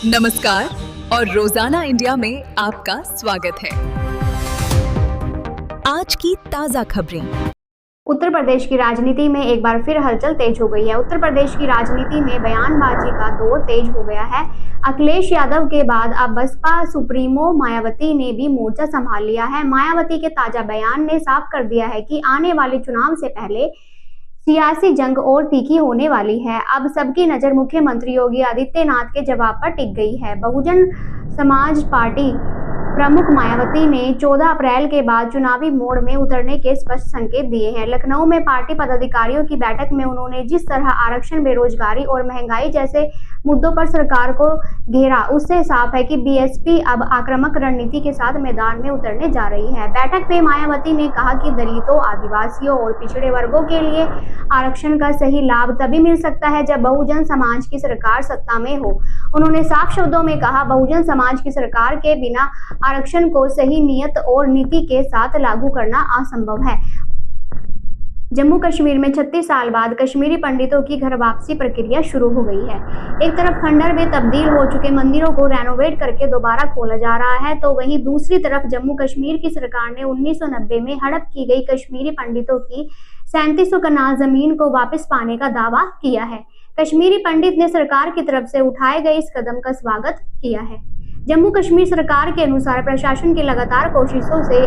नमस्कार और रोजाना इंडिया में आपका स्वागत है। आज की ताजा खबरें। उत्तर प्रदेश की राजनीति में एक बार फिर हलचल तेज हो गई है। उत्तर प्रदेश की राजनीति में बयानबाजी का दौर तेज हो गया है। अखिलेश यादव के बाद अब बसपा सुप्रीमो मायावती ने भी मोर्चा संभाल लिया है। मायावती के ताजा बयान ने साफ कर दिया है कि आने वाले चुनाव से पहले सियासी जंग और तीखी होने वाली है। अब सबकी नजर मुख्यमंत्री योगी आदित्यनाथ के जवाब पर टिक गई है। बहुजन समाज पार्टी प्रमुख मायावती ने 14 अप्रैल के बाद चुनावी मोड़ में उतरने के स्पष्ट संकेत दिए हैं। लखनऊ में पार्टी पदाधिकारियों की बैठक में उन्होंने जिस तरह आरक्षण, बेरोजगारी और महंगाई जैसे मुद्दों पर सरकार को घेरा, उससे साफ है कि बीएसपी अब आक्रामक रणनीति के साथ मैदान में उतरने जा रही है। बैठक में मायावती ने कहा कि दलितों, आदिवासियों और पिछड़े वर्गों के लिए आरक्षण का सही लाभ तभी मिल सकता है जब बहुजन समाज की सरकार सत्ता में हो। उन्होंने साफ शब्दों में कहा, बहुजन समाज की सरकार के बिना आरक्षण को सही नियत और नीति के साथ लागू करना असंभव है। जम्मू कश्मीर में 36 साल बाद कश्मीरी पंडितों की घर वापसी प्रक्रिया शुरू हो गई है। एक तरफ खंडर में तब्दील हो चुके मंदिरों को रेनोवेट करके दोबारा खोला जा रहा है, तो वहीं दूसरी तरफ जम्मू कश्मीर की सरकार ने 1990 में हड़प की गई कश्मीरी पंडितों की 3700 कनाल जमीन को वापस पाने का दावा किया है। कश्मीरी पंडित ने सरकार की तरफ से उठाए गए इस कदम का स्वागत किया है। जम्मू कश्मीर सरकार के अनुसार प्रशासन की लगातार कोशिशों से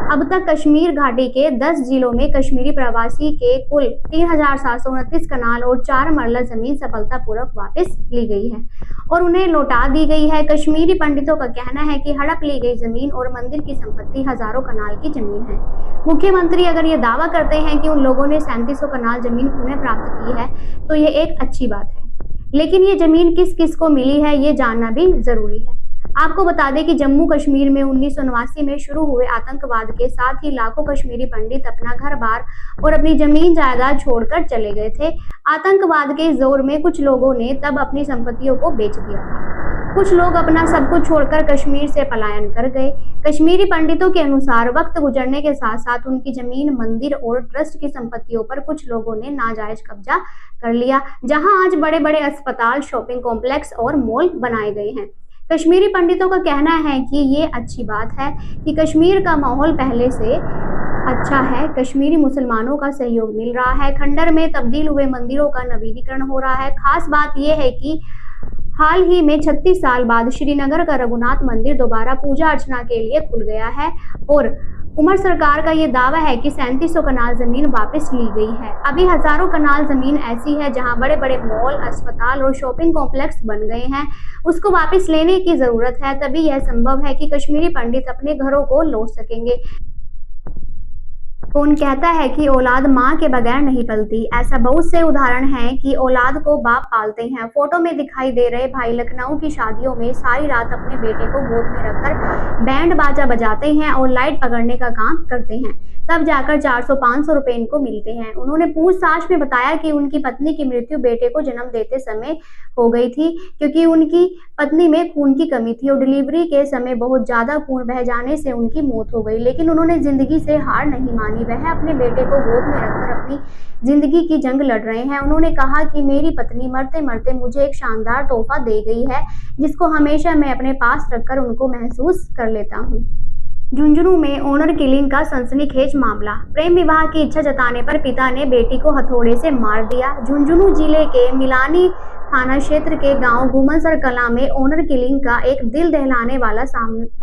अब तक कश्मीर घाटी के 10 जिलों में कश्मीरी प्रवासी के कुल 3729 कनाल और 4 मरला जमीन सफलतापूर्वक वापस ली गई है और उन्हें लौटा दी गई है। कश्मीरी पंडितों का कहना है कि हड़प ली गई जमीन और मंदिर की संपत्ति हजारों कनाल की जमीन है। मुख्यमंत्री अगर ये दावा करते हैं कि उन लोगों ने 3700 कनाल जमीन पुनः प्राप्त की है तो ये एक अच्छी बात है, लेकिन ये जमीन किस किस को मिली है ये जानना भी जरूरी है। आपको बता दें कि जम्मू कश्मीर में 1989 में शुरू हुए आतंकवाद के साथ ही लाखों कश्मीरी पंडित अपना घर बार और अपनी जमीन जायदाद छोड़कर चले गए थे। आतंकवाद के जोर में कुछ लोगों ने तब अपनी संपत्तियों को बेच दिया था। कुछ लोग अपना सब कुछ छोड़कर कश्मीर से पलायन कर गए। कश्मीरी पंडितों के अनुसार वक्त गुजरने के साथ साथ उनकी जमीन, मंदिर और ट्रस्ट की संपत्तियों पर कुछ लोगों ने नाजायज कब्जा कर लिया, जहां आज बड़े बड़े अस्पताल, शॉपिंग कॉम्प्लेक्स और मॉल बनाए गए हैं। कश्मीरी पंडितों का कहना है कि ये अच्छी बात है कि कश्मीर का माहौल पहले से अच्छा है। कश्मीरी मुसलमानों का सहयोग मिल रहा है। खंडर में तब्दील हुए मंदिरों का नवीनीकरण हो रहा है। खास बात यह है कि हाल ही में 36 साल बाद श्रीनगर का रघुनाथ मंदिर दोबारा पूजा अर्चना के लिए खुल गया है और उमर सरकार का ये दावा है कि 3700 कनाल जमीन वापस ली गई है। अभी हजारों कनाल जमीन ऐसी है जहां बड़े बड़े मॉल, अस्पताल और शॉपिंग कॉम्प्लेक्स बन गए हैं। उसको वापस लेने की जरूरत है, तभी यह संभव है कि कश्मीरी पंडित अपने घरों को लौट सकेंगे। कौन कहता है कि औलाद माँ के बगैर नहीं पलती? ऐसा बहुत से उदाहरण हैं कि औलाद को बाप पालते हैं। फोटो में दिखाई दे रहे भाई लखनऊ की शादियों में सारी रात अपने बेटे को गोद में रखकर बैंड बाजा बजाते हैं और लाइट पकड़ने का काम करते हैं, तब जाकर 400-500 रुपए इनको मिलते हैं। उन्होंने पूछताछ में बताया कि उनकी पत्नी की मृत्यु बेटे को जन्म देते समय हो गई थी, क्योंकि उनकी पत्नी में खून की कमी थी और डिलीवरी के समय बहुत ज्यादा खून बह जाने से उनकी मौत हो गई। लेकिन उन्होंने जिंदगी से हार नहीं मानी। वह अपने बेटे को गोद में रखकर अपनी जिंदगी की जंग लड़ रहे हैं। उन्होंने कहा कि मेरी पत्नी मरते मरते मुझे एक शानदार तोहफा दे गई है, जिसको हमेशा मैं अपने पास रखकर उनको महसूस कर लेता हूँ। झुंझुनू में ऑनर किलिंग का सनसनीखेज मामला। प्रेम विवाह की इच्छा जताने पर पिता ने बेटी को हथौड़े से मार दिया। झुंझुनू जिले के मिलानी थाना क्षेत्र के गांव घुमनसर कला में ऑनर किलिंग का एक दिल दहलाने वाला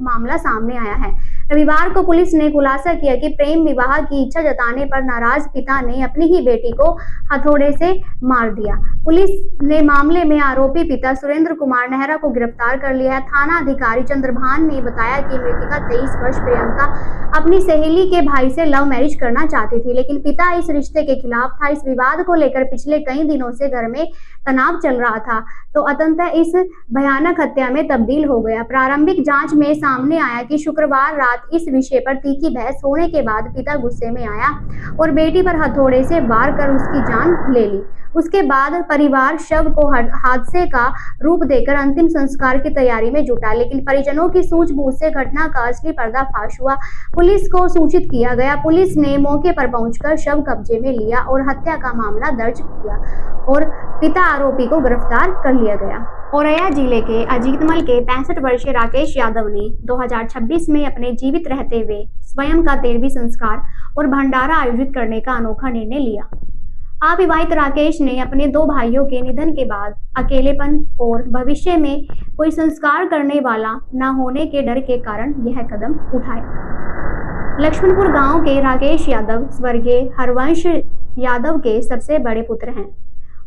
मामला सामने आया है। रविवार को पुलिस ने खुलासा किया कि प्रेम विवाह की इच्छा जताने पर नाराज पिता ने अपनी ही बेटी को हथौड़े से मार दिया। पुलिस ने मामले में आरोपी पिता सुरेंद्र कुमार नेहरा को गिरफ्तार कर लिया है। थाना अधिकारी चंद्रभान ने बताया कि मृतका 23 वर्ष प्रियंका अपनी सहेली के भाई से लव मैरिज करना चाहती थी, लेकिन पिता इस रिश्ते के खिलाफ था। इस विवाद को लेकर पिछले कई दिनों से घर में तनाव चल रहा था, तो अंततः इस भयानक हत्या में तब्दील हो गया। प्रारंभिक जांच में सामने आया कि शुक्रवार रात इस विषय पर तीखी बहस होने के बाद पिता गुस्से में आया और बेटी पर हथौड़े से वार कर उसकी जान ले ली। उसके बाद परिवार शव को हादसे का रूप देकर अंतिम संस्कार की तैयारी में जुटा, लेकिन परिजनों की सूझबूझ से घटना का असली पर्दाफाश हुआ। पुलिस को सूचित किया गया। पुलिस ने मौके पर पहुंचकर शव कब्जे में लिया और हत्या का मामला दर्ज किया और पिता आरोपी को गिरफ्तार कर लिया गया। औरैया जिले के अजीतमल के 65 वर्षीय राकेश यादव ने 2026 में अपने जीवित रहते हुए स्वयं का 13वीं संस्कार और भंडारा आयोजित करने का अनोखा निर्णय लिया। अविवाहित राकेश ने अपने 2 भाइयों के निधन के बाद अकेलेपन और भविष्य में कोई संस्कार करने वाला न होने के डर के कारण यह कदम उठाया। लक्ष्मणपुर गांव के राकेश यादव स्वर्गीय हरवंश यादव के सबसे बड़े पुत्र हैं।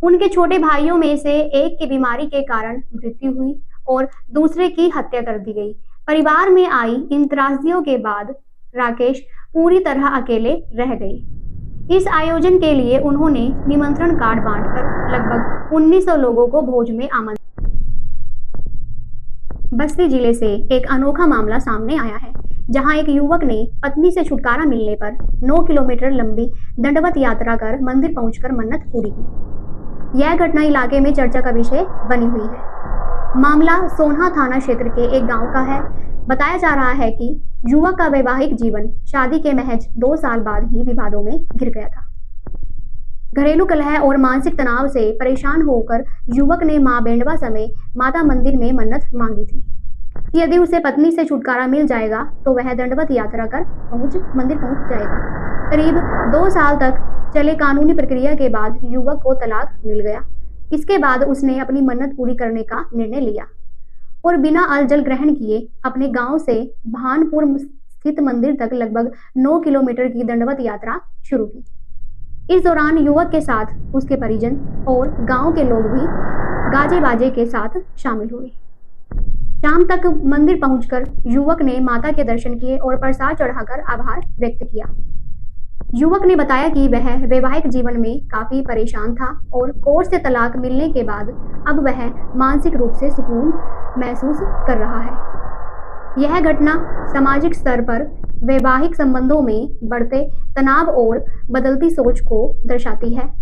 उनके छोटे भाइयों में से एक की बीमारी के कारण मृत्यु हुई और दूसरे की हत्या कर दी गई। परिवार में आई इन त्रासदियों के बाद राकेश पूरी तरह अकेले रह गई। इस आयोजन के लिए उन्होंने निमंत्रण कार्ड बांटकर लगभग 1900 लोगों को भोज में आमंत्रित। बस्ती जिले से एक अनोखा मामला सामने आया है, जहां एक युवक ने पत्नी से छुटकारा मिलने पर 9 किलोमीटर लंबी दंडवत यात्रा कर मंदिर पहुंचकर मन्नत पूरी की। यह घटना इलाके में चर्चा का विषय बनी हुई है। मामला सोनहा थाना क्षेत्र के एक गांव का है। बताया जा रहा है कि युवक का वैवाहिक जीवन शादी के महज 2 साल बाद ही विवादों में घिर गया था। घरेलू कलह और मानसिक तनाव से परेशान होकर युवक ने मां बेंडवा समेत माता मंदिर में मन्नत मांगी थी कि यदि उसे पत्नी से छुटकारा मिल जाएगा तो वह दंडवत यात्रा कर मंदिर पहुंच जाएगा। करीब 2 साल तक चले कानूनी प्रक्रिया के बाद युवक को तलाक मिल गया। इसके बाद उसने अपनी मन्नत पूरी करने का निर्णय लिया और बिना अल जल ग्रहण किए अपने गांव से भानपुर स्थित मंदिर तक लगभग 9 किलोमीटर की दंडवत यात्रा शुरू की। इस दौरान युवक के साथ उसके परिजन और गांव के लोग भी गाजे बाजे के साथ शामिल हुए। शाम तक मंदिर पहुंचकर युवक ने माता के दर्शन किए और प्रसाद चढ़ाकर आभार व्यक्त किया। युवक ने बताया कि वह वैवाहिक जीवन में काफी परेशान था और कोर्ट से तलाक मिलने के बाद अब वह मानसिक रूप से सुकून महसूस कर रहा है। यह घटना सामाजिक स्तर पर वैवाहिक संबंधों में बढ़ते तनाव और बदलती सोच को दर्शाती है।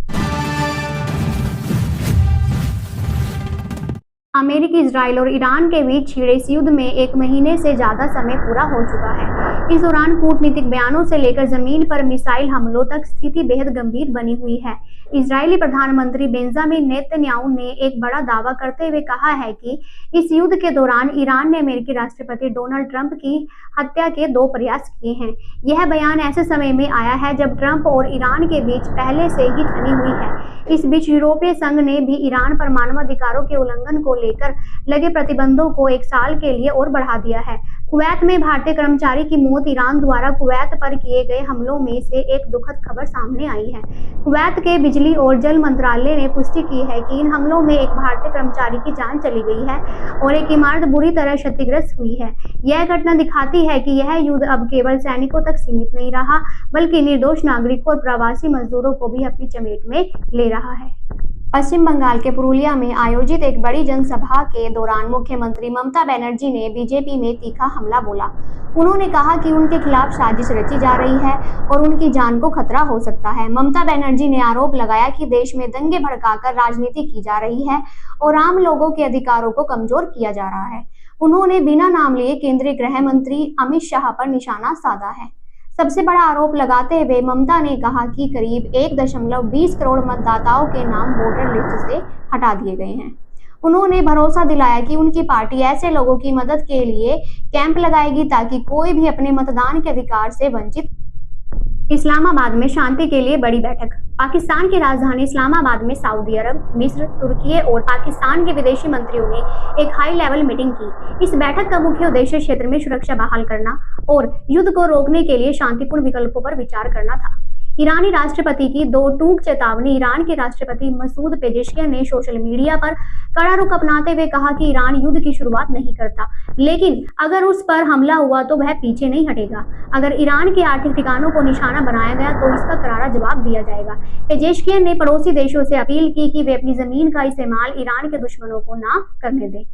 अमेरिकी, इजराइल और ईरान के बीच छिड़े इस युद्ध में 1 महीने से ज्यादा समय पूरा हो चुका है। इस दौरान कूटनीतिक बयानों से लेकर जमीन पर मिसाइल हमलों तक स्थिति बेहद गंभीर बनी हुई है। इजरायली प्रधानमंत्री बेंजामिन नेतन्याहू ने एक बड़ा दावा करते हुए कहा है कि इस युद्ध के दौरान ईरान ने अमेरिकी राष्ट्रपति डोनाल्ड ट्रंप की हत्या के 2 प्रयास किए हैं। यह बयान ऐसे समय में आया है जब ट्रंप और ईरान के बीच पहले से ही ठनी हुई है। इस बीच यूरोपीय संघ ने भी ईरान पर मानवाधिकारों के उल्लंघन को लेकर लगे प्रतिबंधों को 1 साल के लिए और बढ़ा दिया है। कुवैत में भारतीय कर्मचारी की मौत। ईरान द्वारा कुवैत पर किए गए हमलों में से एक दुखद खबर सामने आई है। कुवैत के बिजली और जल मंत्रालय ने पुष्टि की है कि इन हमलों में एक भारतीय कर्मचारी की जान चली गई है और एक इमारत बुरी तरह क्षतिग्रस्त हुई है। यह घटना दिखाती है कि यह युद्ध अब केवल सैनिकों तक सीमित नहीं रहा, बल्कि निर्दोष नागरिकों और प्रवासी मजदूरों को भी अपनी चपेट में ले रहा है। पश्चिम बंगाल के पुरुलिया में आयोजित एक बड़ी जनसभा के दौरान मुख्यमंत्री ममता बनर्जी ने बीजेपी में तीखा हमला बोला। उन्होंने कहा कि उनके खिलाफ साजिश रची जा रही है और उनकी जान को खतरा हो सकता है। ममता बनर्जी ने आरोप लगाया कि देश में दंगे भड़काकर राजनीति की जा रही है और आम लोगों के अधिकारों को कमजोर किया जा रहा है। उन्होंने बिना नाम लिए केंद्रीय गृह मंत्री अमित शाह पर निशाना साधा है। सबसे बड़ा आरोप लगाते हुए ममता ने कहा कि करीब 1.20 करोड़ मतदाताओं के नाम वोटर लिस्ट से हटा दिए गए हैं। उन्होंने भरोसा दिलाया कि उनकी पार्टी ऐसे लोगों की मदद के लिए कैंप लगाएगी ताकि कोई भी अपने मतदान के अधिकार से वंचित। इस्लामाबाद में शांति के लिए बड़ी बैठक। पाकिस्तान की राजधानी इस्लामाबाद में सऊदी अरब, मिस्र, तुर्की और पाकिस्तान के विदेशी मंत्रियों ने एक हाई लेवल मीटिंग की। इस बैठक का मुख्य उद्देश्य क्षेत्र में सुरक्षा बहाल करना और युद्ध को रोकने के लिए शांतिपूर्ण विकल्पों पर विचार करना था। ईरानी राष्ट्रपति की 2 टूक चेतावनी। ईरान के राष्ट्रपति मसूद पेजेश्कियान ने सोशल मीडिया पर कड़ा रुख अपनाते हुए कहा कि ईरान युद्ध की शुरुआत नहीं करता, लेकिन अगर उस पर हमला हुआ तो वह पीछे नहीं हटेगा। अगर ईरान के आर्थिक ठिकानों को निशाना बनाया गया तो इसका करारा जवाब दिया जाएगा। पेजेश्कियान ने पड़ोसी देशों से अपील की कि वे अपनी जमीन का इस्तेमाल ईरान के दुश्मनों को ना करने दें।